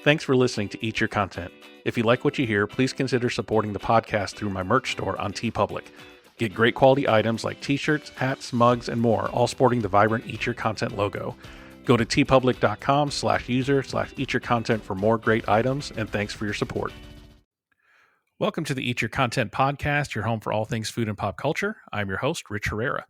Thanks for listening to Eat Your Content. If you like what you hear, please consider supporting the podcast through my merch store on TeePublic. Get great quality items like t-shirts, hats, mugs, and more, all sporting the vibrant Eat Your Content logo. Go to teepublic.com/user/eatyourcontent for more great items, and thanks for your support. Welcome to the Eat Your Content podcast, your home for all things food and pop culture. I'm your host, Rich Herrera.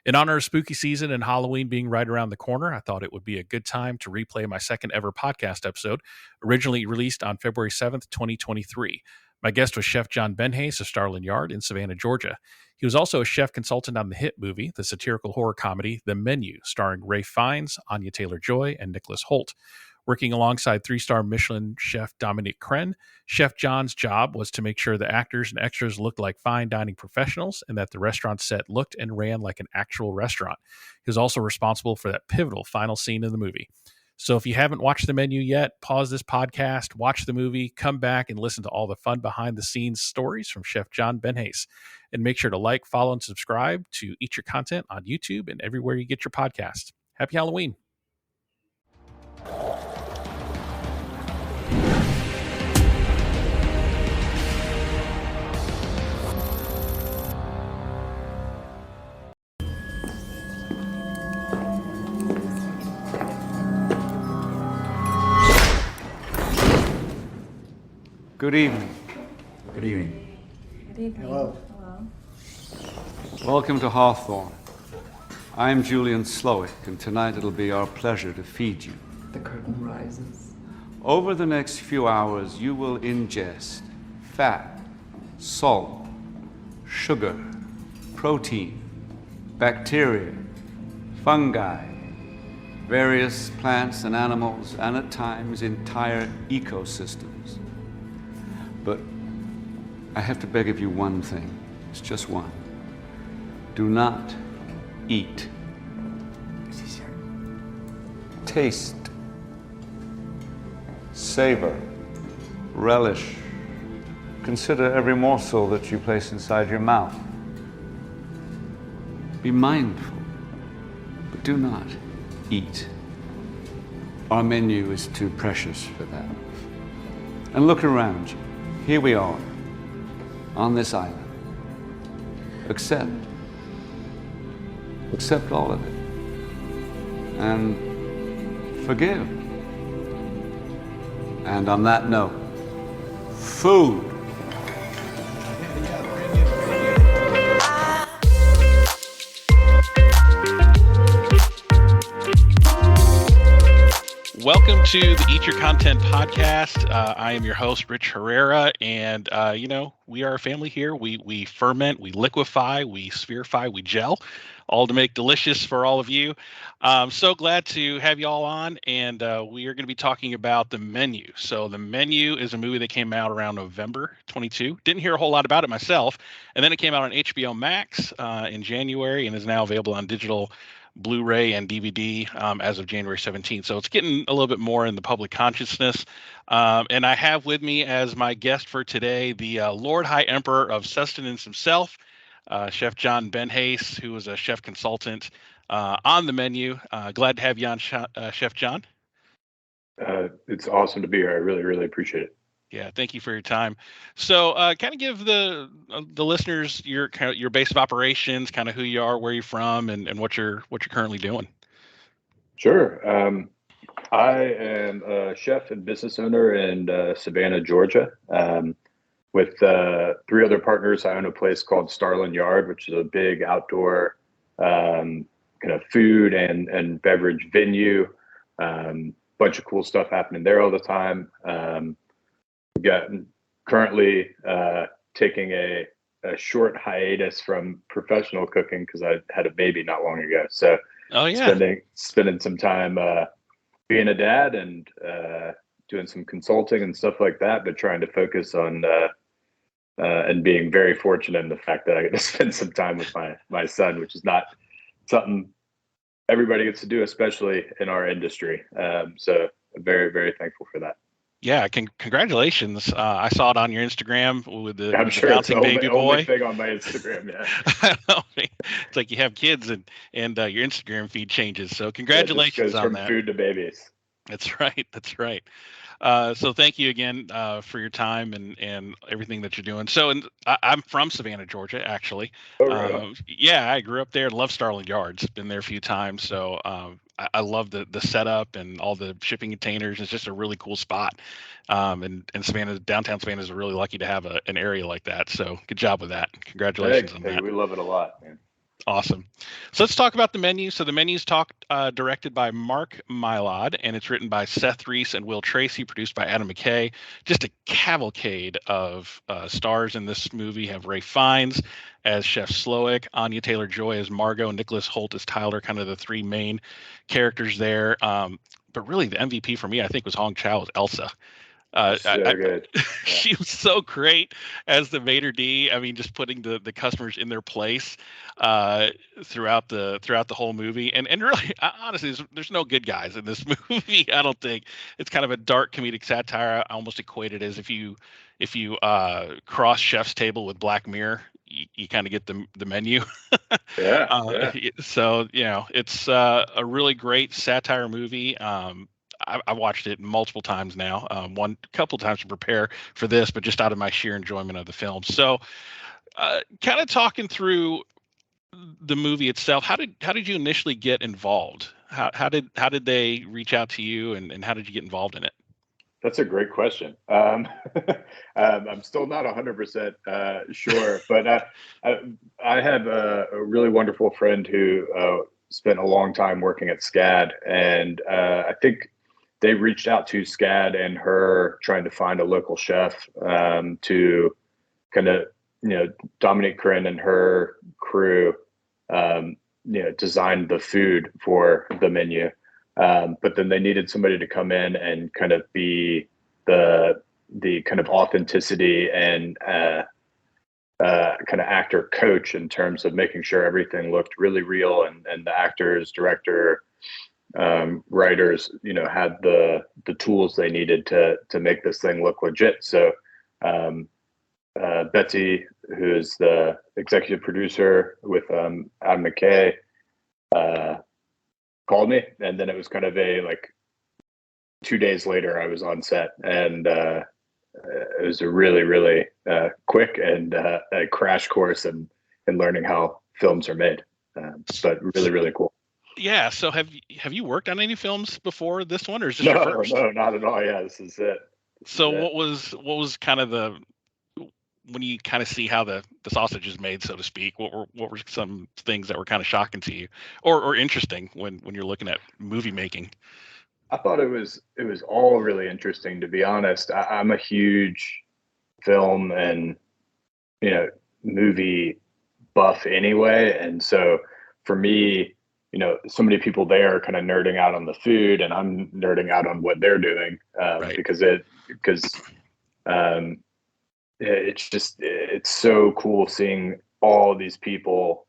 In honor of spooky season and Halloween being right around the corner, I thought it would be a good time to replay my second ever podcast episode, originally released on February 7th, 2023. My guest was Chef John Benhase of Starland Yard in Savannah, Georgia. He was also a chef consultant on the hit movie, the satirical horror comedy The Menu, starring Ralph Fiennes, Anya Taylor-Joy, and Nicholas Hoult. Working alongside three-star Michelin chef Dominique Crenn, Chef John's job was to make sure the actors and extras looked like fine dining professionals and that the restaurant set looked and ran like an actual restaurant. He was also responsible for that pivotal final scene in the movie. So if you haven't watched The Menu yet, pause this podcast, watch the movie, come back and listen to all the fun behind-the-scenes stories from Chef John Benhase. And make sure to like, follow, and subscribe to Eat Your Content on YouTube and everywhere you get your podcasts. Happy Halloween. Good evening. Good evening. Good evening. Hello. Welcome to Hawthorne. I'm Julian Slowick, and tonight it'll be our pleasure to feed you. The curtain rises. Over the next few hours, you will ingest fat, salt, sugar, protein, bacteria, fungi, various plants and animals, and at times entire ecosystems. But I have to beg of you one thing. It's just one. Do not eat. Taste. Savor. Relish. Consider every morsel that you place inside your mouth. Be mindful, but do not eat. Our menu is too precious for that. And look around you. Here we are, on this island. Accept all of it. And forgive. And on that note, food. Welcome to the Eat Your Content podcast. I am your host, Rich Herrera, and we are a family here. We ferment, we liquefy, we spherify, we gel, all to make delicious for all of you. I'm so glad to have you all on, and we are going to be talking about The Menu. So The Menu is a movie that came out around November 22. Didn't hear a whole lot about it myself, and then it came out on HBO Max in January and is now available on digital Blu-ray and DVD as of January 17th. So it's getting a little bit more in the public consciousness. And I have with me as my guest for today, the Lord High Emperor of Sustenance himself, Chef John Benhase, who is a chef consultant on The Menu. Glad to have you on, Chef John. It's awesome to be here. I really, really appreciate it. Yeah, thank you for your time. So, kind of give the listeners your base of operations, kind of who you are, where you're from, and what you're currently doing. Sure. I am a chef and business owner in Savannah, Georgia. With three other partners, I own a place called Starland Yard, which is a big outdoor kind of food and beverage venue. Bunch of cool stuff happening there all the time. Got currently taking a short hiatus from professional cooking because I had a baby not long ago. So spending some time being a dad and doing some consulting and stuff like that, but trying to focus on and being very fortunate in the fact that I get to spend some time with my son, which is not something everybody gets to do, especially in our industry. So I'm very, very thankful for that. Yeah, congratulations. I saw it on your Instagram with the bouncing baby boy. Only thing on my Instagram, yeah. I know. It's like you have kids and your Instagram feed changes. So congratulations on that. From food to babies. That's right. So thank you again for your time and everything that you're doing. So, I'm from Savannah, Georgia, actually. Oh, right on. Yeah, I grew up there. Love Starland Yards. Been there a few times. So I love the setup and all the shipping containers. It's just a really cool spot. And Savannah, downtown Savannah is really lucky to have an area like that. So good job with that. Congratulations on Hey, that. we love it a lot, man. Awesome. So let's talk about the menu. So the menu's directed by Mark Mylod, and it's written by Seth Reese and Will Tracy, produced by Adam McKay. Just a cavalcade of stars in this movie. Have Ralph Fiennes as Chef Slowick, Anya Taylor-Joy as Margot, and Nicholas Hoult as Tyler, kind of the three main characters there. But really, the MVP for me, I think, was Hong Chow as Elsa. So good. Yeah. She was so great as the maitre d'. I mean, just putting the customers in their place throughout the whole movie. And really, honestly, there's no good guys in this movie. I don't think it's kind of a dark comedic satire. I almost equate it as if you cross Chef's Table with Black Mirror. You kind of get the menu. Yeah. So it's a really great satire movie. I watched it multiple times now. One couple times to prepare for this, but just out of my sheer enjoyment of the film. So, kind of talking through the movie itself. How did you initially get involved? How did they reach out to you, and how did you get involved in it? That's a great question. I'm still not 100% sure, but I have a really wonderful friend who spent a long time working at SCAD, and I think they reached out to SCAD and her trying to find a local chef to kind of, Dominique Crenn and her crew, designed the food for the menu. But then they needed somebody to come in and kind of be the kind of authenticity and kind of actor coach in terms of making sure everything looked really real, and the actors, director, writers, had the tools they needed to make this thing look legit. So Betsy, who's the executive producer with Adam McKay, called me, and then it was kind of a 2 days later I was on set, and it was a really, really quick and a crash course in learning how films are made. But really, really cool. Yeah. So have you worked on any films before this one, or is this your first? No, not at all. Yeah, this is it. What was kind of when you kind of see how the sausage is made, so to speak? What were some things that were kind of shocking to you, or interesting when you're looking at movie making? I thought it was all really interesting, to be honest. I'm a huge film and movie buff anyway, and so for me, so many people there are kind of nerding out on the food, and I'm nerding out on what they're doing, Right. because it's so cool seeing all these people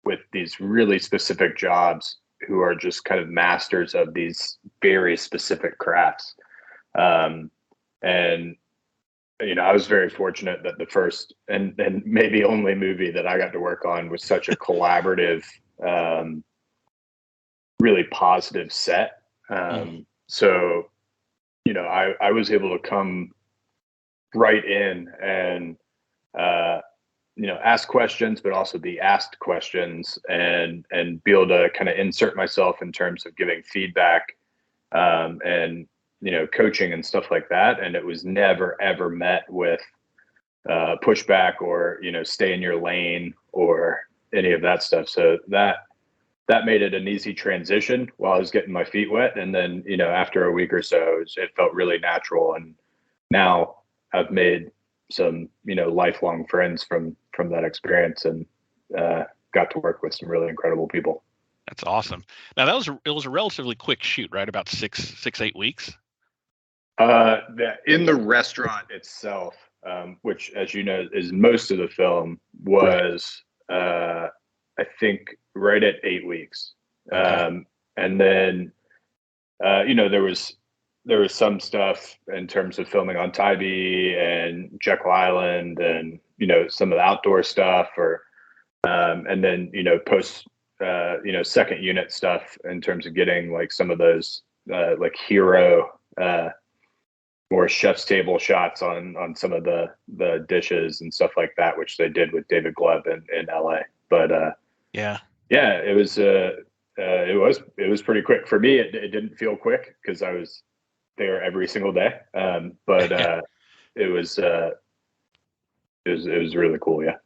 with these really specific jobs who are just kind of masters of these very specific crafts. And I was very fortunate that the first and maybe only movie that I got to work on was such a collaborative, really positive set. So, I was able to come right in and, ask questions, but also be asked questions, and be able to kind of insert myself in terms of giving feedback, and, coaching and stuff like that. And it was never, ever met with pushback or, stay in your lane or any of that stuff. So that made it an easy transition while I was getting my feet wet. And then, after a week or so, it felt really natural. And now I've made some, lifelong friends from that experience, and got to work with some really incredible people. That's awesome. Now it was a relatively quick shoot, right? About 8 weeks. In the restaurant itself, which, as you know, is most of the film, was I think right at 8 weeks. Okay. And then there was some stuff in terms of filming on Tybee and Jekyll Island, and some of the outdoor stuff, or and then post second unit stuff in terms of getting some of those hero more chef's table shots on some of the dishes and stuff like that, which they did with David Gleb in LA. But Yeah. yeah, it was pretty quick for me. It didn't feel quick because I was there every single day. But it was really cool. Yeah.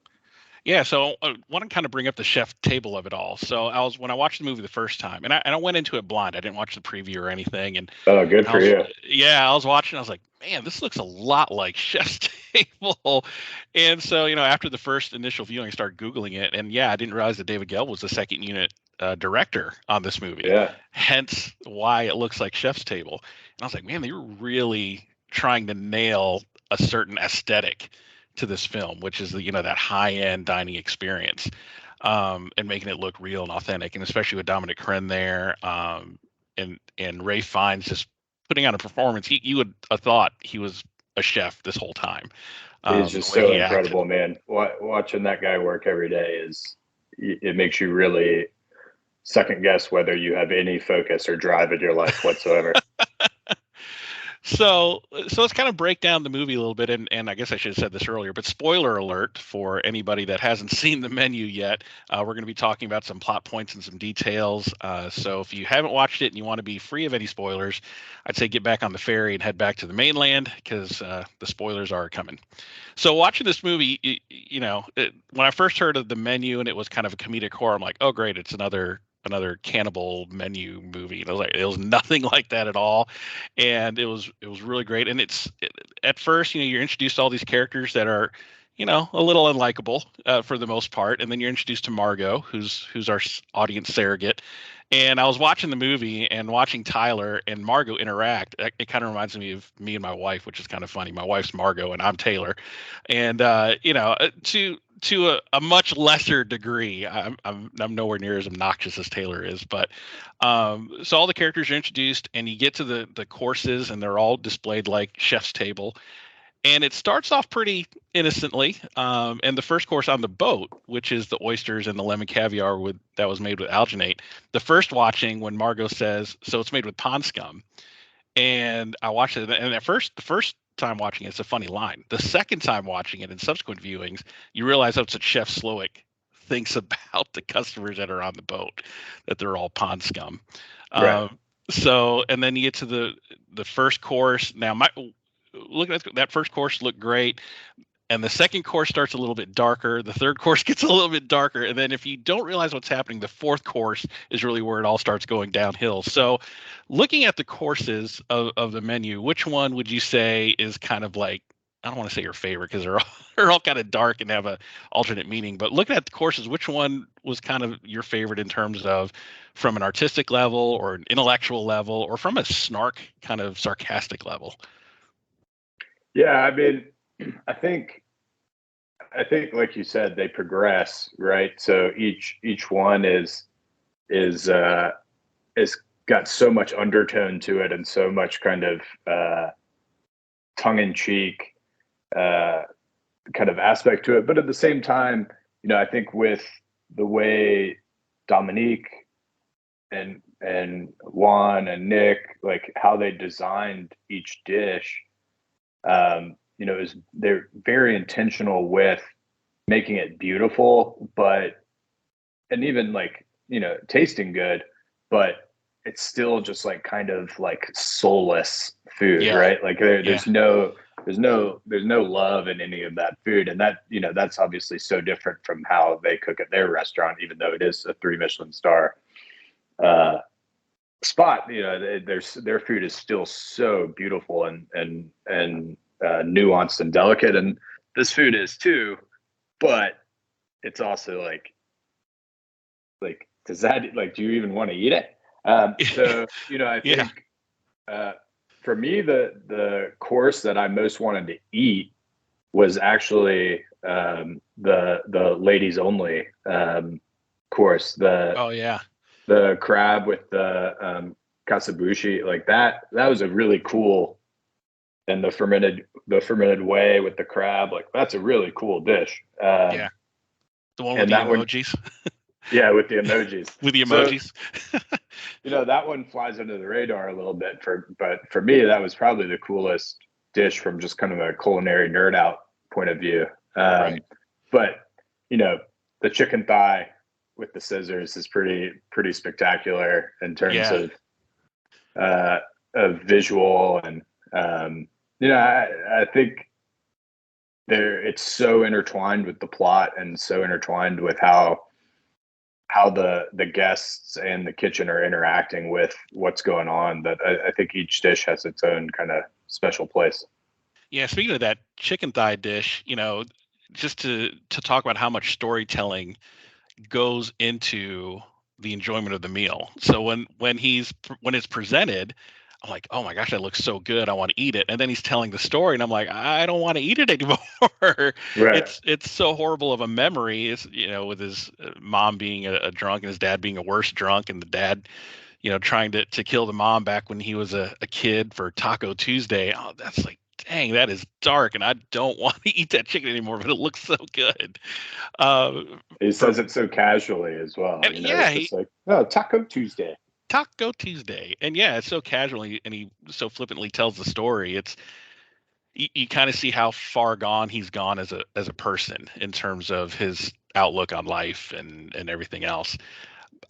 Yeah, so I want to kind of bring up the chef table of it all. So when I watched the movie the first time, and I went into it blind. I didn't watch the preview or anything, and Oh, good for you. I was watching. I was like, man, this looks a lot like Chef's Table. And so after the first initial viewing, I started Googling it, and I didn't realize that David Gelb was the second unit director on this movie. Yeah. Hence why it looks like Chef's Table. And I was like, man, they were really trying to nail a certain aesthetic to this film, which is that high-end dining experience, and making it look real and authentic, and especially with Dominique Crenn there, and Ralph Fiennes just putting on a performance. You would have thought he was a chef this whole time. He's just so incredible, man. Watching that guy work every day it makes you really second guess whether you have any focus or drive in your life whatsoever. So let's kind of break down the movie a little bit, and I guess I should have said this earlier, but spoiler alert for anybody that hasn't seen the menu yet. We're going to be talking about some plot points and some details. So if you haven't watched it and you want to be free of any spoilers, I'd say get back on the ferry and head back to the mainland, because the spoilers are coming. So watching this movie, when I first heard of the menu and it was kind of a comedic horror, I'm like, oh great, it's another cannibal menu movie. And I was like, it was nothing like that at all, and it was really great. And at first, you're introduced to all these characters that are, a little unlikable for the most part, and then you're introduced to Margot, who's our audience surrogate. And I was watching the movie and watching Tyler and Margot interact. It kind of reminds me of me and my wife, which is kind of funny. My wife's Margot and I'm Taylor, and to a much lesser degree. I'm nowhere near as obnoxious as Taylor is, but so all the characters are introduced, and you get to the courses, and they're all displayed like Chef's Table. And it starts off pretty innocently. And the first course on the boat, which is the oysters and the lemon caviar that was made with alginate. The first watching, when Margot says, so it's made with pond scum. And I watched it, and the first time watching it's a funny line. The second time watching it in subsequent viewings, you realize that's what Chef Slowick thinks about the customers that are on the boat, that they're all pond scum. Right. So, and then you get to the first course. Now, looking at that first course looked great, and the second course starts a little bit darker. The third course gets a little bit darker, and then if you don't realize what's happening, the fourth course is really where it all starts going downhill. So, looking at the courses of the menu, which one would you say is kind of like, I don't want to say your favorite because they're all kind of dark and have a alternate meaning, but looking at the courses, which one was kind of your favorite in terms of from an artistic level or an intellectual level or from a snark kind of sarcastic level? Yeah, I mean, I think like you said, they progress, right? So each one is got so much undertone to it and so much kind of tongue in cheek kind of aspect to it. But at the same time, I think with the way Dominique and Juan and Nick, like how they designed each dish, they're very intentional with making it beautiful, and even like, tasting good, but it's still just like kind of like soulless food, right? Like there's no love in any of that food. And that, that's obviously so different from how they cook at their restaurant, even though it is a 3 Michelin star spot. Their food is still so beautiful and nuanced and delicate, and this food is too, but it's also like does that, like, do you even want to eat it? So I think for me the course that I most wanted to eat was actually the ladies only course, the crab with the kasabushi, like that was a really cool, and the fermented whey with the crab, like that's a really cool dish. The one with the emojis. Yeah, with the emojis. With the emojis. So, that one flies under the radar a little bit, but for me that was probably the coolest dish from just kind of a culinary nerd out point of view. Right. But the chicken thigh with the scissors is pretty spectacular in terms of visual, and I think it's so intertwined with the plot and so intertwined with how the guests and the kitchen are interacting with what's going on, that I think each dish has its own kind of special place. Yeah, speaking of that chicken thigh dish, just to talk about how much storytelling goes into the enjoyment of the meal. So when it's presented, I'm like, oh my gosh, that looks so good. I want to eat it. And then he's telling the story, and I'm like, I don't want to eat it anymore. Right. It's so horrible of a memory. It's with his mom being a drunk and his dad being a worse drunk, and the dad, trying to kill the mom back when he was a kid for Taco Tuesday. Oh, that's like, dang, that is dark, and I don't want to eat that chicken anymore. But it looks so good. He says it so casually as well. And it's just like, oh, Taco Tuesday. Taco Tuesday. And yeah, it's so casually, and he so flippantly tells the story. It's you kind of see how far gone he's gone as a person in terms of his outlook on life and everything else.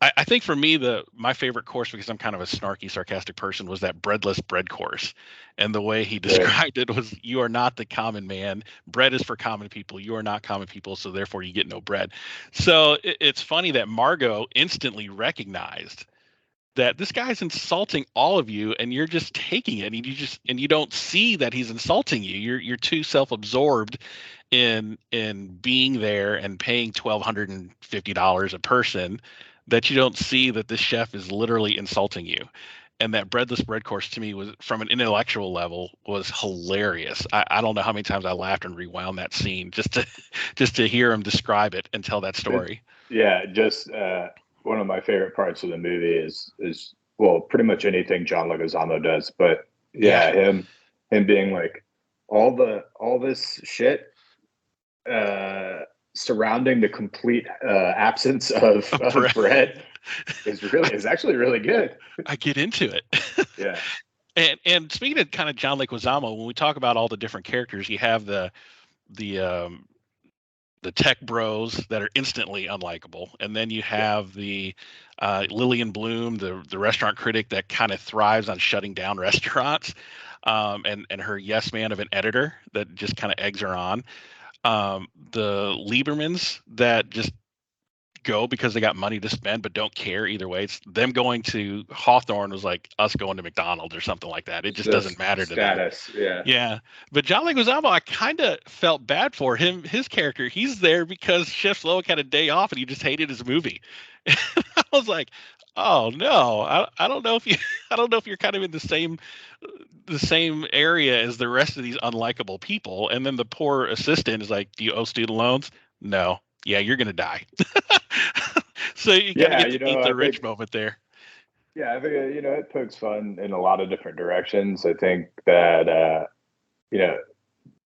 I think for me, my favorite course, because I'm kind of a snarky, sarcastic person, was that breadless bread course. And the way he described it was, you are not the common man. Bread is for common people. You are not common people, so therefore you get no bread. So it's funny that Margot instantly recognized that this guy's insulting all of you, and you're just taking it, and you don't see that he's insulting you. You're too self-absorbed in being there and paying $1,250 a person, that you don't see that this chef is literally insulting you. And that breadless bread course, to me, was, from an intellectual level, was hilarious. I don't know how many times I laughed and rewound that scene just to hear him describe it and tell that story. Just one of my favorite parts of the movie is well, pretty much anything John Leguizamo does, but him being like, all this shit surrounding the complete absence of bread is actually really good. I get into it. Yeah. And speaking of kind of John Leguizamo, when we talk about all the different characters, you have the tech bros that are instantly unlikable, and then you have the Lillian Bloom, the restaurant critic that kind of thrives on shutting down restaurants, and her yes man of an editor that just kind of eggs her on. The Liebermans that just go because they got money to spend but don't care either way. It's them going to Hawthorne was like us going to McDonald's or something like that. It just doesn't matter to them. Yeah. But John Leguizamo, I kind of felt bad for him. His character, he's there because Chef Slowick had a day off and he just hated his movie. And I was like, oh no, I don't know if you're kind of in the same area as the rest of these unlikable people. And then the poor assistant is like, do you owe student loans? No. Yeah, you're gonna die. So you gotta get to eat the rich moment there. Yeah, I think it pokes fun in a lot of different directions. I think that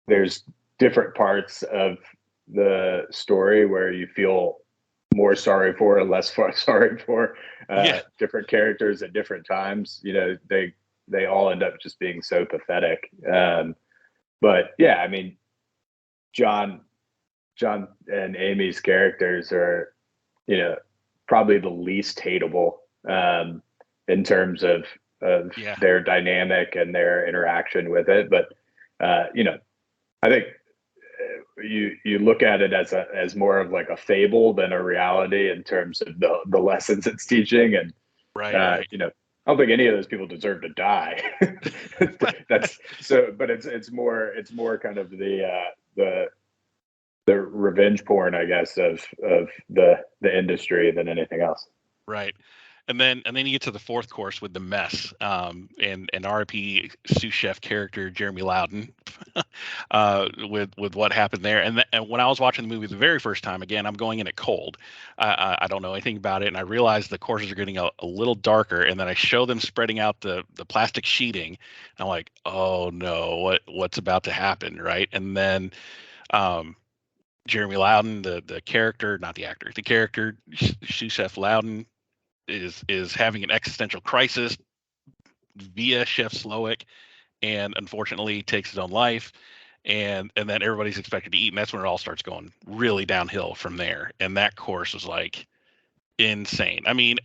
there's different parts of the story where you feel more sorry for or less sorry for different characters at different times. They all end up just being so pathetic. But yeah, I mean, John and Amy's characters are, probably the least hateable in terms of their dynamic and their interaction with it. But I think you look at it as more of like a fable than a reality in terms of the lessons it's teaching. And I don't think any of those people deserve to die. That's so, but it's more kind of the revenge porn, I guess, of the industry than anything else. Right. And then you get to the fourth course with the mess, and RIP sous chef character Jeremy Loudon, with what happened there. And when I was watching the movie the very first time, again, I'm going in it cold. I don't know anything about it, and I realized the courses are getting a little darker. And then I show them spreading out the plastic sheeting. And I'm like, oh no, what's about to happen, right? And then Jeremy Loudon, the character, not the actor, the character, sous chef Loudon, is having an existential crisis via Chef Slowick, and unfortunately takes his own life. And then everybody's expected to eat, and that's when it all starts going really downhill from there. And that course was like insane. I mean,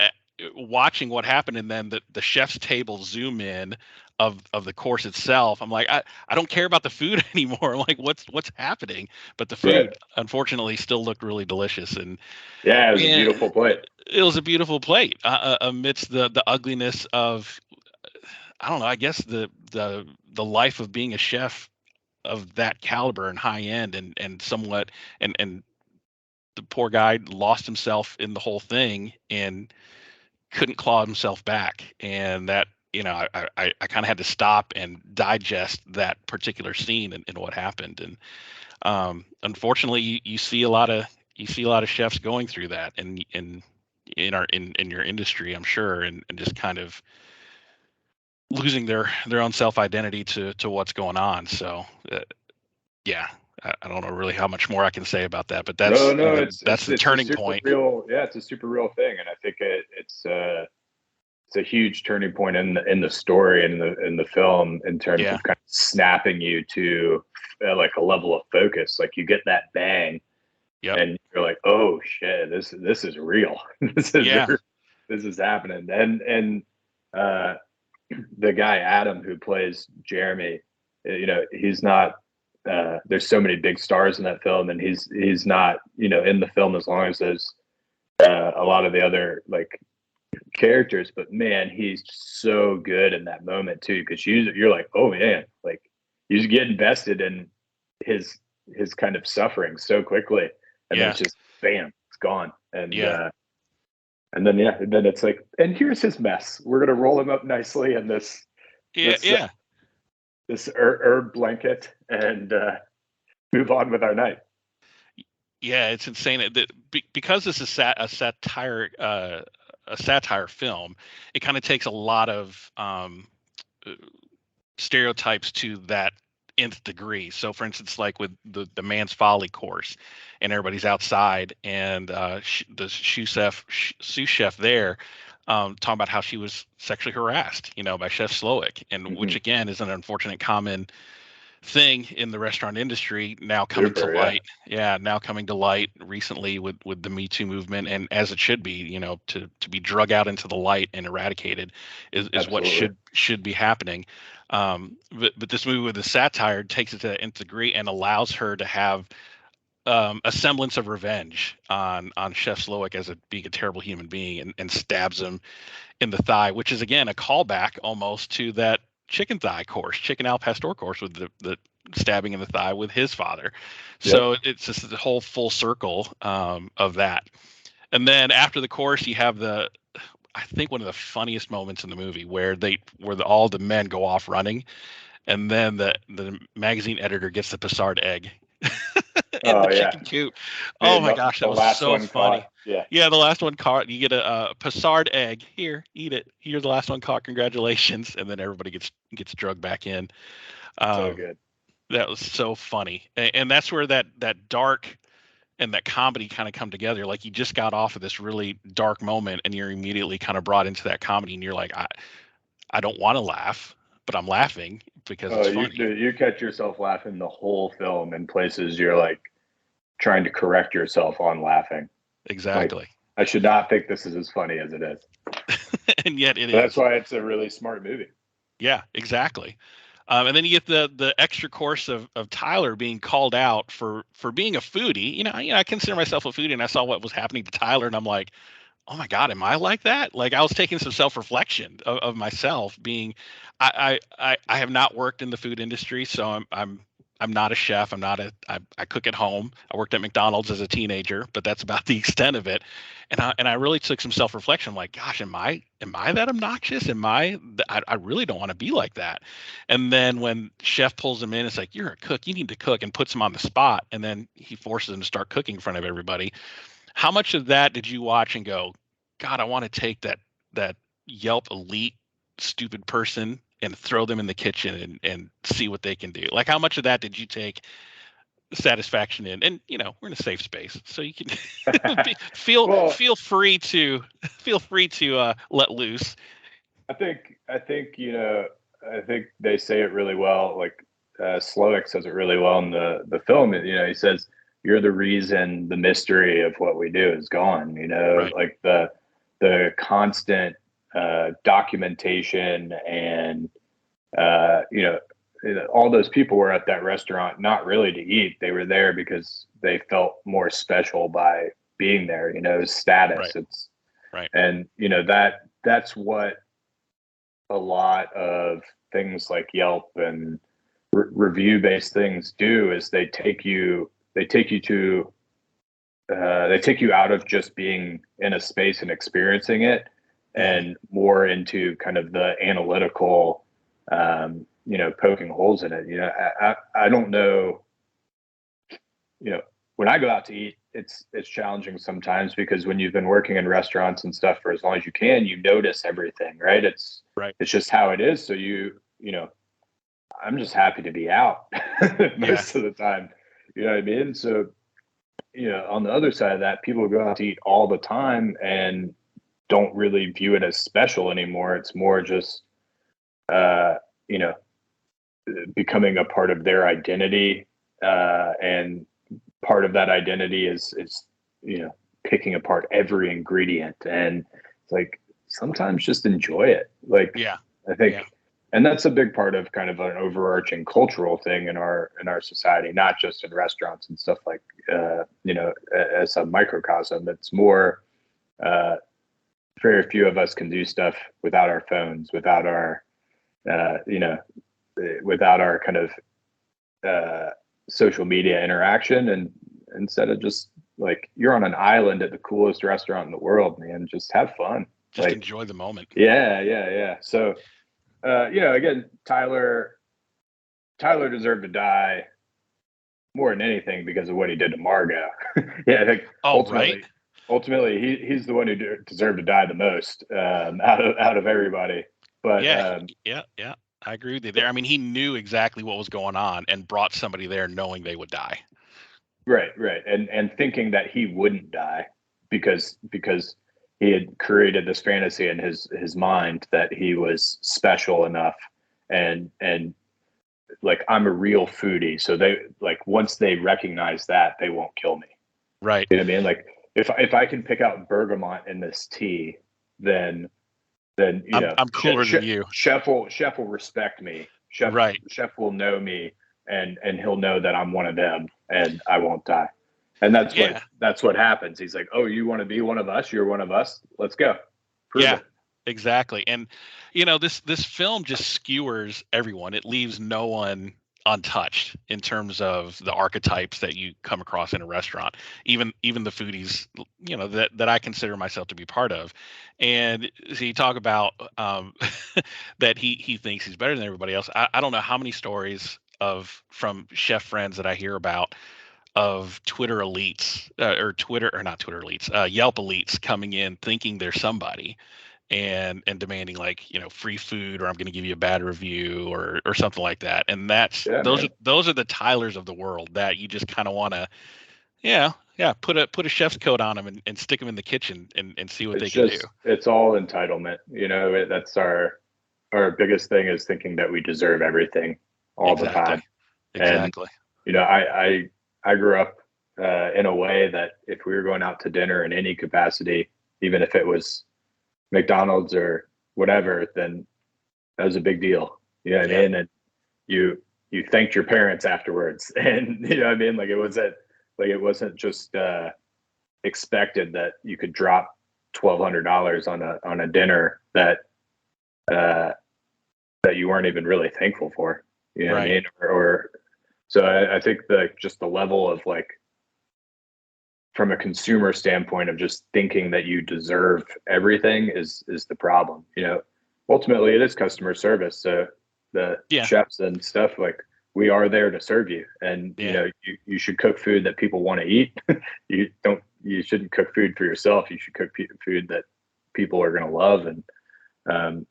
watching what happened, and then the chef's table zoom in of the course itself. I'm like, I don't care about the food anymore. I'm like, what's happening? But the food, unfortunately, still looked really delicious. And yeah, it was a beautiful plate. It was a beautiful plate amidst the ugliness of, I don't know, I guess the life of being a chef of that caliber and high end, and somewhat, and the poor guy lost himself in the whole thing and couldn't claw himself back. And that, I kind of had to stop and digest that particular scene and what happened. And unfortunately, you see a lot of chefs going through that, and in your industry, I'm sure, and just kind of losing their own self-identity to what's going on. So yeah, I don't know really how much more I can say about that, but that's that's the turning point. It's a super real thing, and I think it's a huge turning point in the story and in the film, in terms of kind of snapping you to like a level of focus. Like you get that bang, and you're like, oh shit, this is real. This is happening. And the guy Adam, who plays Jeremy, he's not. There's so many big stars in that film, and he's not, in the film as long as there's a lot of the other like characters. But man, he's so good in that moment too, because you're like, oh man, like you just get invested in his kind of suffering so quickly, and then it's just bam, it's gone. And then it's like, and here's his mess. We're gonna roll him up nicely in this herb blanket and move on with our night. Yeah, it's insane because this is a satire film. It kind of takes a lot of stereotypes to that nth degree. So, for instance, like with the Man's Folly course, and everybody's outside, and the sous chef there. Talking about how she was sexually harassed, by Chef Slowick, and which again is an unfortunate common thing in the restaurant industry now coming to light. Now coming to light recently with the Me Too movement, and as it should be, to be drug out into the light and eradicated is what should be happening. But this movie with the satire takes it to the nth degree and allows her to have a semblance of revenge on Chef Slowick as being a terrible human being, and stabs him in the thigh, which is again a callback almost to that chicken al pastor course with the stabbing in the thigh with his father. So it's just the whole full circle of that. And then after the course, you have I think one of the funniest moments in the movie where all the men go off running, and then the magazine editor gets the Passard egg. In the chicken coop. Oh my gosh, that was so funny. The last one caught. You get a Passard egg. Here, eat it. You're the last one caught. Congratulations. And then everybody gets drugged back in. So good. That was so funny, and that's where that dark and that comedy kind of come together. Like you just got off of this really dark moment, and you're immediately kind of brought into that comedy, and you're like, I don't want to laugh, but I'm laughing because it's funny. You catch yourself laughing the whole film in places you're like trying to correct yourself on laughing. Exactly. Like, I should not think this is as funny as it is. And yet it is. That's why it's a really smart movie. Yeah, exactly. And then you get the extra course of Tyler being called out for being a foodie. I consider myself a foodie, and I saw what was happening to Tyler, and I'm like, oh my God, am I like that? Like I was taking some self-reflection of myself being, I have not worked in the food industry, so I'm not a chef. I cook at home. I worked at McDonald's as a teenager, but that's about the extent of it. And I really took some self-reflection. I'm like, gosh, am I that obnoxious? I really don't want to be like that. And then when chef pulls him in, it's like, you're a cook, you need to cook, and puts him on the spot. And then he forces him to start cooking in front of everybody. How much of that did you watch and go, God, I want to take that Yelp elite stupid person and throw them in the kitchen and see what they can do? Like, how much of that did you take satisfaction in? And we're in a safe space, so you can feel free to let loose. I think I think they say it really well. Like Slowick says it really well in the film. You know, he says, "You're the reason the mystery of what we do is gone." You know, Right. like the constant documentation and you know, all those people were at that restaurant not really to eat. They were there because they felt more special by being there. You know, status. Right. It's Right. and you know that's what a lot of things like Yelp and review based things do is they take you out of just being in a space and experiencing it and more into kind of the analytical you know, poking holes in it. You know, I don't know, you know, when I go out to eat, it's challenging sometimes because when you've been working in restaurants and stuff for as long as you can, you notice everything, right? Right. It's just how it is. So you know, I'm just happy to be out most of the time. You know what I mean? So, you know, on the other side of that, people go out to eat all the time and don't really view it as special anymore. It's more just, you know, becoming a part of their identity. And part of that identity is, you know, picking apart every ingredient. And it's like, sometimes just enjoy it. Like, Yeah. I think, and that's a big part of kind of an overarching cultural thing in our society, not just in restaurants and stuff like, you know, as a microcosm. It's more, very few of us can do stuff without our phones, without our, you know, without our kind of social media interaction, and instead of just like you're on an island at the coolest restaurant in the world, man, just have fun, Just like enjoy the moment. yeah. So you know, again, Tyler deserved to die more than anything because of what he did to Margot. Yeah, I think ultimately he's the one who deserved to die the most out of everybody. But yeah, I agree with you there. I mean, he knew exactly what was going on and brought somebody there knowing they would die. right, and thinking that he wouldn't die because he had created this fantasy in his mind that he was special enough, and like, I'm a real foodie, so they, like, once they recognize that, they won't kill me. Right. You know what I mean? Like, if I can pick out bergamot in this tea, then you know, I'm cooler than you. Chef will respect me. Chef will know me, and he'll know that I'm one of them, and I won't die. And that's what happens. He's like, "Oh, you want to be one of us? You're one of us. Let's go. Prove it." Exactly. And you know, this film just skewers everyone. It leaves no one untouched in terms of the archetypes that you come across in a restaurant, even the foodies, you know, that I consider myself to be part of. And so you talk about that he thinks he's better than everybody else. I don't know how many stories from chef friends that I hear about of Twitter elites or not Twitter elites, Yelp elites coming in thinking they're somebody and demanding, like, you know, free food, or I'm going to give you a bad review, or something like that. And those are the Tylers of the world that you just kind of want to, put a chef's coat on them and stick them in the kitchen and see what they can do. It's all entitlement. You know, that's our biggest thing, is thinking that we deserve everything all the time. Exactly. And, you know, I grew up in a way that if we were going out to dinner in any capacity, even if it was McDonald's or whatever, then that was a big deal. You know what I mean? And you thanked your parents afterwards, and you know what I mean? Like, it wasn't just expected that you could drop $1,200 on a dinner that you weren't even really thankful for. You know what I mean? Or so I think just the level of, like, from a consumer standpoint, of just thinking that you deserve everything is the problem. You know, ultimately it is customer service. So the chefs and stuff, like, we are there to serve you, and you know, you should cook food that people want to eat. You shouldn't cook food for yourself. You should cook food that people are going to love. And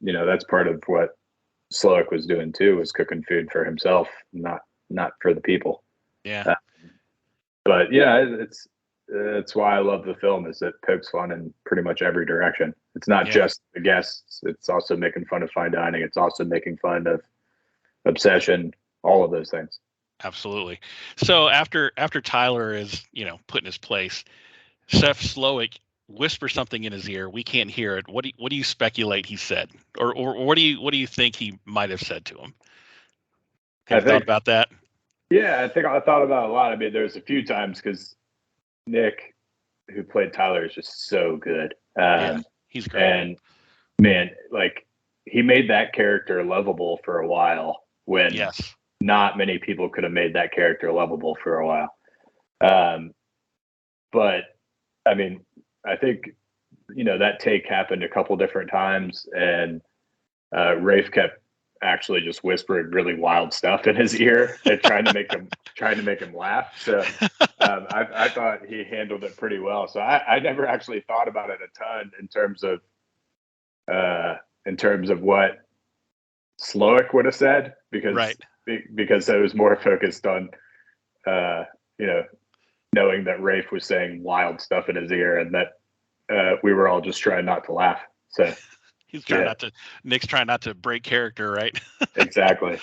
you know, that's part of what Slowick was doing too, was cooking food for himself, not for the people. Yeah. But yeah, that's why I love the film, is it pokes fun in pretty much every direction. It's not Yeah. just the guests. It's also making fun of fine dining. It's also making fun of obsession, all of those things. Absolutely. So after Tyler is, put in his place, Chef Slowick whispers something in his ear. We can't hear it. What do you speculate he said, or what do you think he might have said to him? Have you thought about that? Yeah, I think I thought about it a lot. I mean, there's a few times because Nick, who played Tyler, is just so good. Yeah, he's great. And man, like, he made that character lovable for a while when Yes. not many people could have made that character lovable for a while. But I mean, I think, that take happened a couple different times, and Rafe kept actually just whispering really wild stuff in his ear and trying to make him laugh. So I thought he handled it pretty well. So I never actually thought about it a ton in terms of what Slowick would have said, because I was more focused on knowing that Rafe was saying wild stuff in his ear, and that we were all just trying not to laugh. So he's trying Nick's trying not to break character, right? Exactly.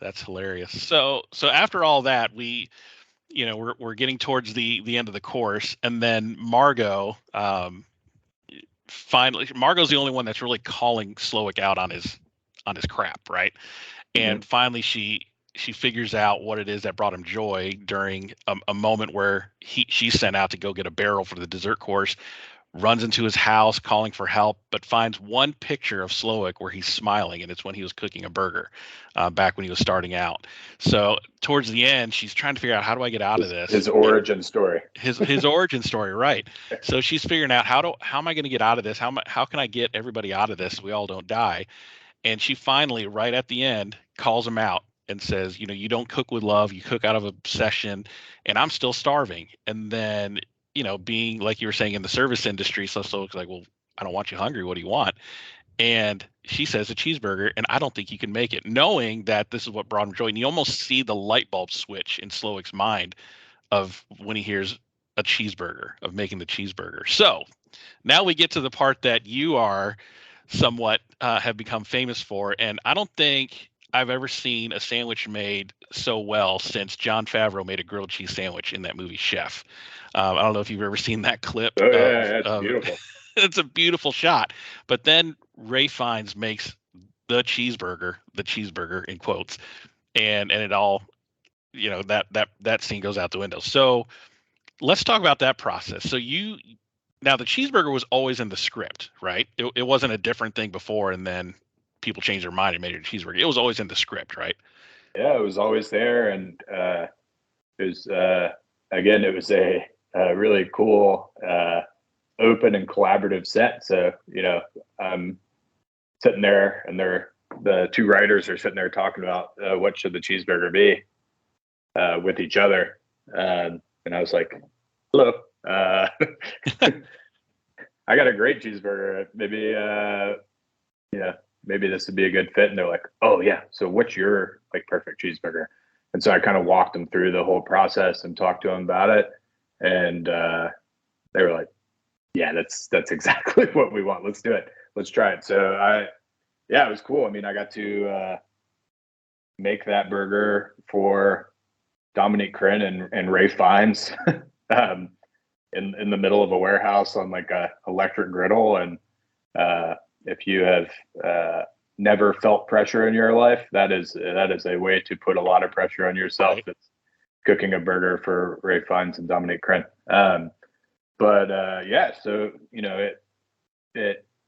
That's hilarious. So after all that, we're getting towards the end of the course, and then Margot, finally, Margot's the only one that's really calling Slowick out on his crap, right? And finally, she figures out what it is that brought him joy during a moment where she's sent out to go get a barrel for the dessert course, runs into his house calling for help, but finds one picture of Slowick where he's smiling, and it's when he was cooking a burger back when he was starting out. So towards the end, she's trying to figure out, how do I get out of this? His origin story. His origin story, right? So she's figuring out, how am I going to get out of this? How can I get everybody out of this so we all don't die? And she finally, right at the end, calls him out and says, you don't cook with love, you cook out of obsession, and I'm still starving. And then, being, like you were saying, in the service industry, so it's like, well, I don't want you hungry. What do you want? And she says a cheeseburger, and I don't think you can make it, knowing that this is what brought him joy. And you almost see the light bulb switch in Slowick's mind of when he hears a cheeseburger, of making the cheeseburger. So now we get to the part that you are somewhat have become famous for, and I don't think I've ever seen a sandwich made so well since Jon Favreau made a grilled cheese sandwich in that movie Chef. I don't know if you've ever seen that clip. Oh, yeah, that's beautiful. It's a beautiful shot. But then Ralph Fiennes makes the cheeseburger in quotes, and it all, that scene goes out the window. So let's talk about that process. So now the cheeseburger was always in the script, right? It wasn't a different thing before, and then people changed their mind and made it a cheeseburger. It was always in the script, right? Yeah, it was always there, and it was again, it was a really cool, open and collaborative set. So I'm sitting there, and the two writers are sitting there talking about what should the cheeseburger be with each other, and I was like, "Hello, I got a great cheeseburger. Maybe maybe this would be a good fit." And they're like, "Oh yeah, so what's your perfect cheeseburger?" And so I kind of walked them through the whole process and talked to them about it, and they were like, "Yeah, that's exactly what we want. Let's do it. Let's try it." So it was cool. I mean, I got to make that burger for Dominique Crenn and Ralph Fiennes in the middle of a warehouse on a electric griddle. And if you have never felt pressure in your life, that is a way to put a lot of pressure on yourself. Right. It's cooking a burger for Ralph Fiennes and Dominique Crenn. So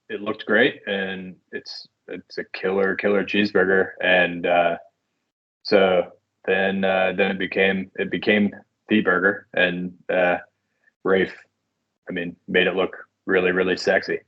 it looked great, and it's a killer cheeseburger. And so then it became the burger, and Rafe, made it look really, really sexy.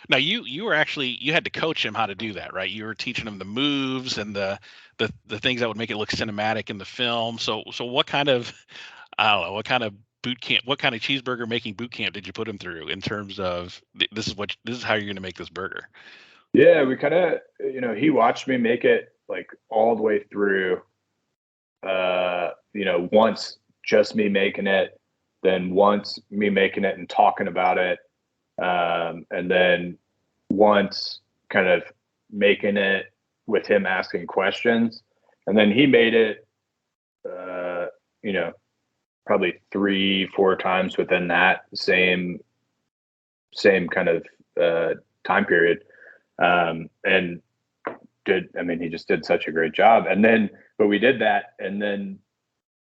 Now you were actually, you had to coach him how to do that, right? You were teaching him the moves and the things that would make it look cinematic in the film. So what kind of, I don't know, what kind of boot camp, what kind of cheeseburger making boot camp did you put him through in terms of this is how you're going to make this burger? Yeah, we kind of, he watched me make it like all the way through. Once just me making it, then once me making it and talking about it, and then once kind of making it with him asking questions, and then he made it, probably 3-4 times within that same kind of time period, and he just did such a great job. And then, but we did that, and then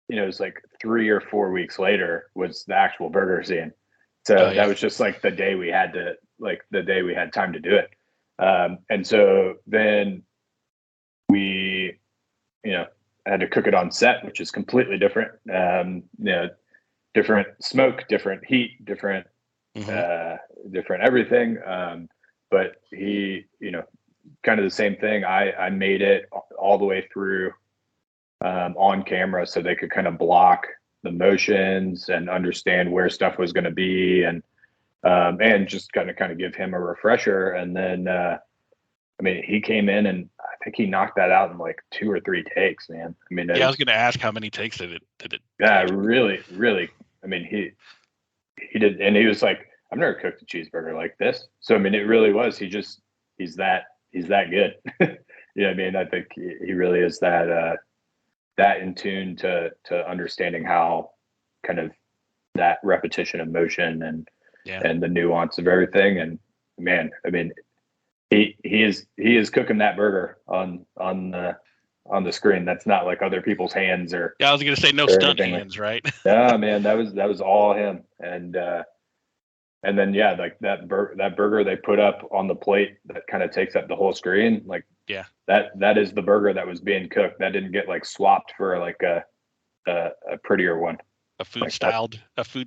it was like 3 or 4 weeks later was the actual burger scene. So that was just like the day we had time to do it. And so then we, had to cook it on set, which is completely different. Different smoke, different heat, different, different everything. But he, kind of the same thing. I made it all the way through on camera so they could kind of block the motions and understand where stuff was going to be, and just kind of give him a refresher. And then he came in and I think he knocked that out in like 2 or 3 takes, man. I was going to ask how many takes did it yeah, really he did, and he was like, I've never cooked a cheeseburger like this. So it really was, he's that good. I think he really is that in tune to understanding how kind of that repetition of motion and the nuance of everything. And man, he is cooking that burger on the screen. That's not like other people's hands or. Yeah, I was going to say no stunt hands, right? Yeah, man, that was all him. And then like that burger they put up on the plate that kind of takes up the whole screen, like that is the burger that was being cooked. That didn't get like swapped for like a prettier one. A food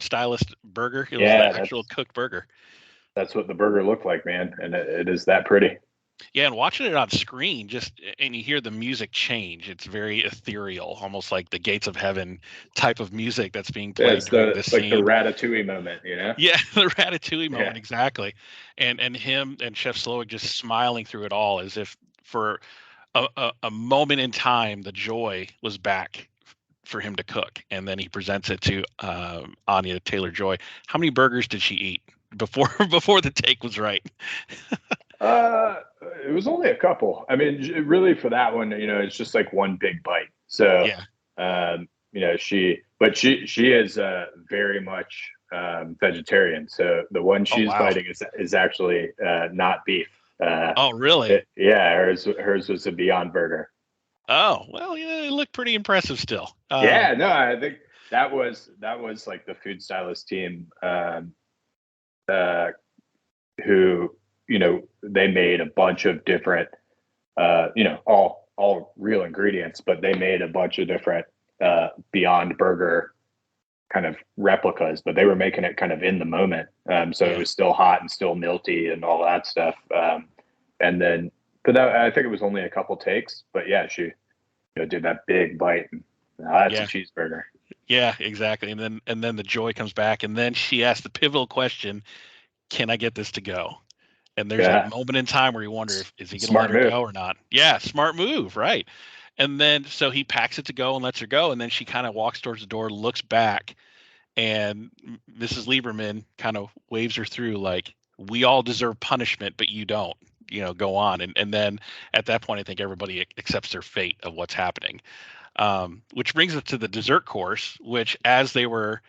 stylist burger. It was the actual cooked burger. That's what the burger looked like, man, and it is that pretty. Yeah, and watching it on screen, and you hear the music change. It's very ethereal, almost like the Gates of Heaven type of music that's being played. It's like the Ratatouille moment, Yeah, the Ratatouille moment, exactly. And him and Chef Slowick just smiling through it all, as if for a moment in time, the joy was back for him to cook. And then he presents it to Anya Taylor-Joy. How many burgers did she eat before the take was right? It was only a couple. Really for that one, it's just like one big bite. So, she is very much vegetarian. So the one she's biting is actually not beef. Oh, really? Hers was a Beyond Burger. Oh, well, it looked pretty impressive still. I think that was like the food stylist team, who, they made a bunch of different, all real ingredients, but they made a bunch of different Beyond Burger kind of replicas, but they were making it kind of in the moment. So it was still hot and still milty and all that stuff. And then, but I think it was only a couple takes, but she, did that big bite. And, that's a cheeseburger. Yeah, exactly. And then the joy comes back, and then she asked the pivotal question, can I get this to go? And there's that moment in time where you wonder, is he going to let her go or not? Yeah, smart move, right? And then so he packs it to go and lets her go, and then she kind of walks towards the door, looks back, and Mrs. Lieberman kind of waves her through like, we all deserve punishment, but you don't. Go on. And then at that point, I think everybody accepts their fate of what's happening. Which brings us to the dessert course, which as they were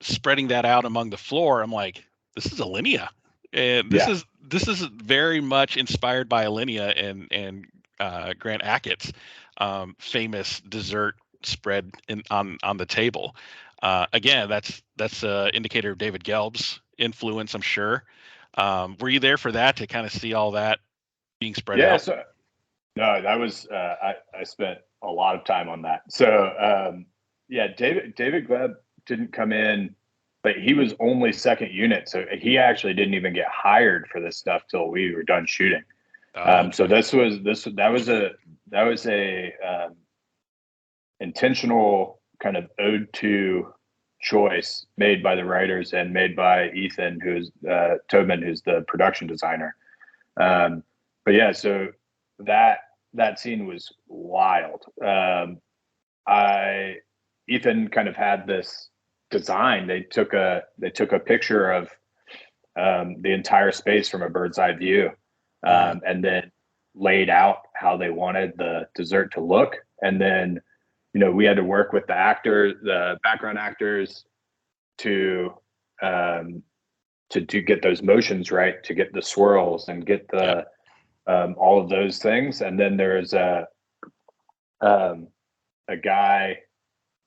spreading that out among the floor, I'm like, this is Alinea. And this is very much inspired by Alinea and Grant Achat's famous dessert spread on the table. Again, that's an indicator of David Gelb's influence, I'm sure. Were you there for that, to kind of see all that being spread out? So, no, that was I spent a lot of time on that. So David Gleb didn't come in but he was only second unit, so he actually didn't even get hired for this stuff till we were done shooting. So that was a intentional kind of ode to choice made by the writers and made by Ethan, who's Tobin, who's the production designer. But yeah, so that scene was wild. Ethan kind of had this design. They took a picture of the entire space from a bird's eye view, and then laid out how they wanted the dessert to look. And then, we had to work with the background actors to get those motions right, to get the swirls and get the all of those things. And then there's a guy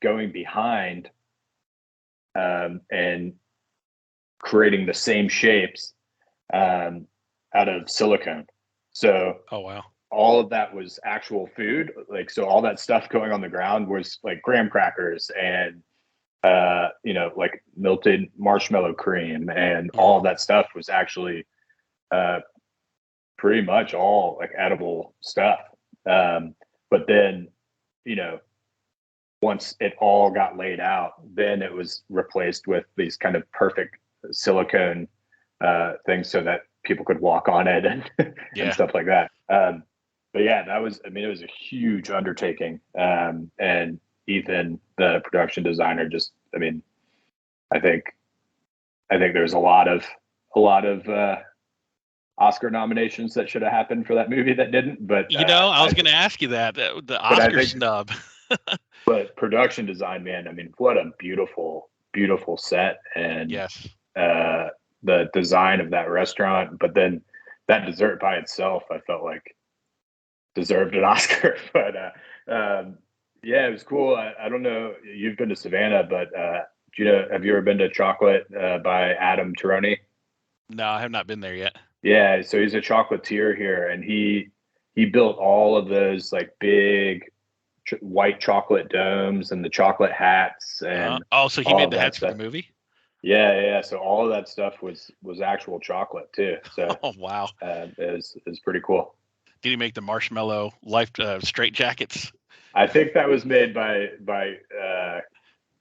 going behind and creating the same shapes out of silicone. So oh wow, all of that was actual food. Like, so all that stuff going on the ground was like graham crackers and like melted marshmallow cream, and all of that stuff was actually pretty much all like edible stuff. But then, once it all got laid out, then it was replaced with these kind of perfect silicone things so that people could walk on it and, and stuff like that. But yeah, it was a huge undertaking. And Ethan, the production designer, I think there's a lot of Oscar nominations that should have happened for that movie that didn't. But I was going to ask you that the Oscar snub. But production design, man, what a beautiful set, and yes, the design of that restaurant. But then that dessert by itself, I felt like deserved an Oscar. But yeah, it was cool. I don't know, you've been to Savannah, but have you ever been to Chocolate by Adam Tironi? No, I have not been there yet. Yeah, so he's a chocolatier here, and he built all of those like big white chocolate domes and the chocolate hats, and so he made the hats for the movie. Yeah. So all of that stuff was actual chocolate too. So oh wow, it was pretty cool. Did he make the marshmallow life straight jackets? I think that was made by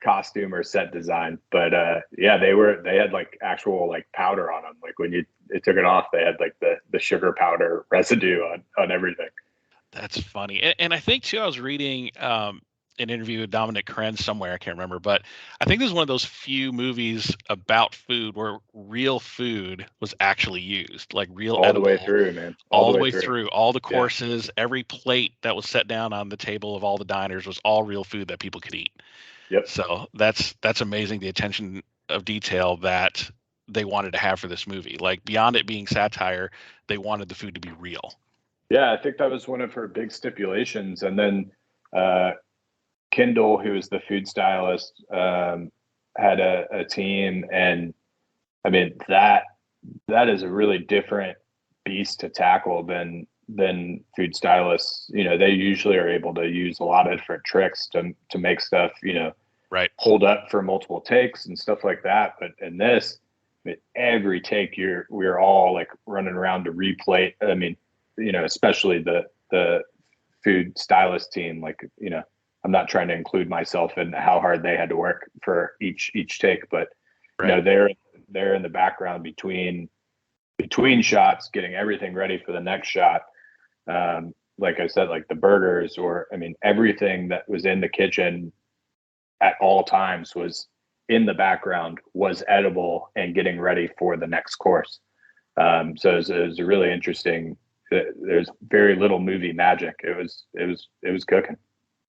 costume or set design, but yeah, they had like actual like powder on them. Like when they took it off, they had like the sugar powder residue on everything. That's funny. And I think too, I was reading an interview with Dominique Crenn somewhere, I can't remember, but I think this is one of those few movies about food where real food was actually used, like real all edible, the way through, man. All the way through. All the courses, every plate that was set down on the table of all the diners was all real food that people could eat. Yep. So that's amazing, the attention of detail that they wanted to have for this movie. Like beyond it being satire, they wanted the food to be real. Yeah, I think that was one of her big stipulations. And then Kendall, who was the food stylist, had a team, and that is a really different beast to tackle than food stylists. They usually are able to use a lot of different tricks to make stuff, right, hold up for multiple takes and stuff like that. But in this, every take we're all like running around to replate. Especially the food stylist team, like, I'm not trying to include myself in how hard they had to work for each take, but right. They're in the background between shots, getting everything ready for the next shot. Like I said, like the burgers, or everything that was in the kitchen at all times was in the background, was edible and getting ready for the next course. So it was a really interesting. There's very little movie magic. It was cooking.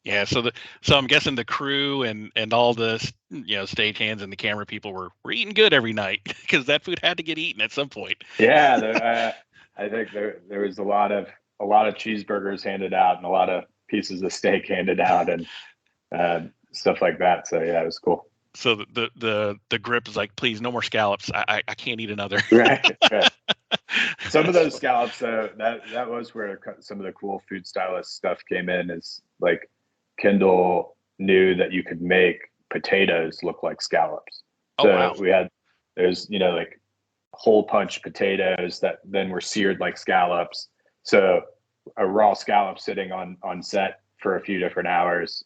Yeah, so I'm guessing the crew and all the stagehands and the camera people were eating good every night, because that food had to get eaten at some point. Yeah, I think there was a lot of cheeseburgers handed out and a lot of pieces of steak handed out and stuff like that. So yeah, it was cool. So the grip is like, please, no more scallops. I can't eat another. Right. Some of those scallops, that was where some of the cool food stylist stuff came in. Is like Kendall knew that you could make potatoes look like scallops. So wow. there's, like hole punch potatoes that then were seared like scallops. So a raw scallop sitting on set for a few different hours,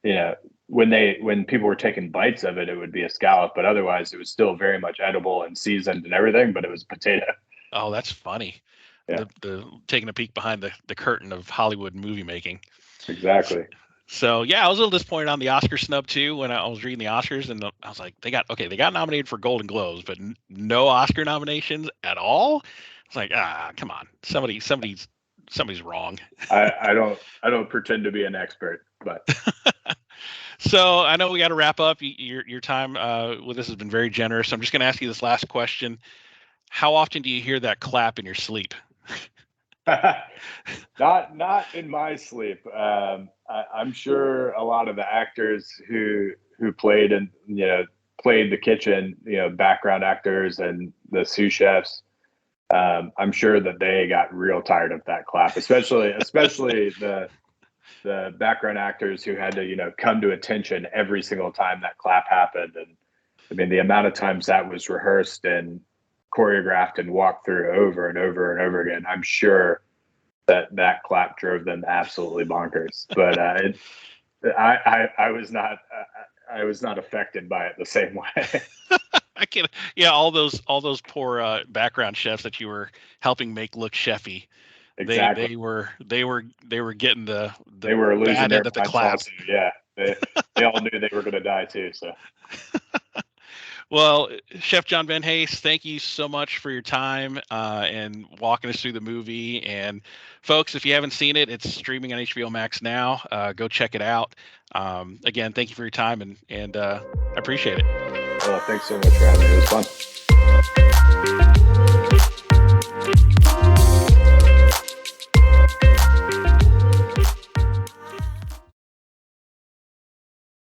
when people were taking bites of it, it would be a scallop, but otherwise it was still very much edible and seasoned and everything, but it was potato. Oh, that's funny. Yeah, The taking a peek behind the curtain of Hollywood movie making. exactly. So yeah, I was a little disappointed on the Oscar snub too when I was reading the Oscars, and I was like, they got nominated for Golden Globes, but no Oscar nominations at all. It's like, come on, somebody's wrong. I don't pretend to be an expert, but So I know we got to wrap up. Your time with this has been very generous. So I'm just going to ask you this last question: how often do you hear that clap in your sleep? not in my sleep. I'm sure a lot of the actors who played and played the kitchen, background actors and the sous chefs. I'm sure that they got real tired of that clap, especially the background actors who had to come to attention every single time that clap happened. And I mean, the amount of times that was rehearsed and choreographed and walked through over and over and over again, I'm sure that clap drove them absolutely bonkers. But I was not affected by it the same way. I can't. Yeah, all those poor background chefs that you were helping make look chefy. Exactly. They were getting the they were losing bad their end of the minds clap. also. Yeah, they all knew they were going to die too. So. Well, Chef John Benhase, thank you so much for your time and walking us through the movie. And folks, if you haven't seen it, it's streaming on HBO Max now. Go check it out. Again, thank you for your time, and I appreciate it. Well, thanks so much for having me. It was fun.